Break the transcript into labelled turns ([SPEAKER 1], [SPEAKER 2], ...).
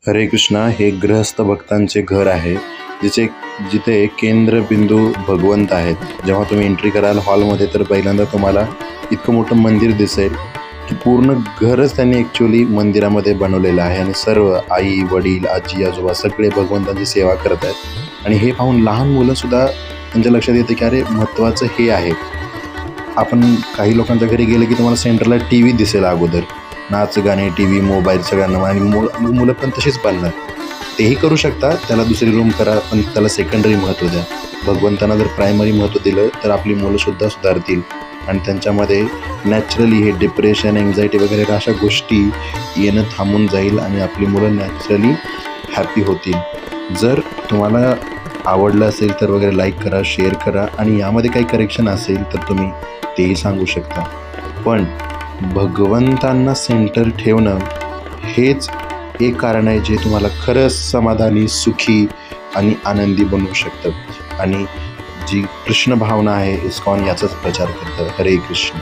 [SPEAKER 1] हरे कृष्णा हे गृहस्थ भक्तांचे घर आहे, जिथे केंद्रबिंदू भगवंत आहेत. जेव्हा तुम्ही एंट्री कराल हॉलमध्ये तर पहिल्यांदा तुम्हाला इतकं मोठं मंदिर दिसेल की पूर्ण घरच त्यांनी ॲक्च्युअली मंदिरामध्ये बनवलेलं आहे आणि सर्व आई वडील आजी आजोबा सगळे भगवंतांची सेवा करत आहेत. आणि हे पाहून लहान मुलंसुद्धा त्यांच्या लक्षात येते की अरे महत्त्वाचं हे आहे. आपण काही लोकांच्या घरी गेले की तुम्हाला सेंटरला टी व्ही दिसेल अगोदर, नाच गाणे टी व्ही मोबाईल सगळ्यांना, आणि मुलं पण तशीच पाळणार. तेही करू शकता, त्याला दुसरी रूम करा, पण त्याला सेकंडरी महत्त्व द्या. भगवंतांना जर प्रायमरी महत्त्व दिलं तर आपली मुलंसुद्धा सुधारतील आणि त्यांच्यामध्ये नॅचरली हे डिप्रेशन एन्झायटी वगैरे अशा गोष्टी येणं थांबून जाईल आणि आपली मुलं नॅचरली हॅपी होतील. जर तुम्हाला आवडलं असेल तर वगैरे लाईक करा, शेअर करा आणि यामध्ये काही करेक्शन असेल तर तुम्ही तेही सांगू शकता. पण भगवंतांना सेंटर ठेवणं हेच एक कारण आहे जे तुम्हाला खरंच समाधानी, सुखी आणि आनंदी बनवू शकतं. आणि जी कृष्ण भावना आहे इस्कॉन याचाच प्रचार करतं. हरे कृष्ण.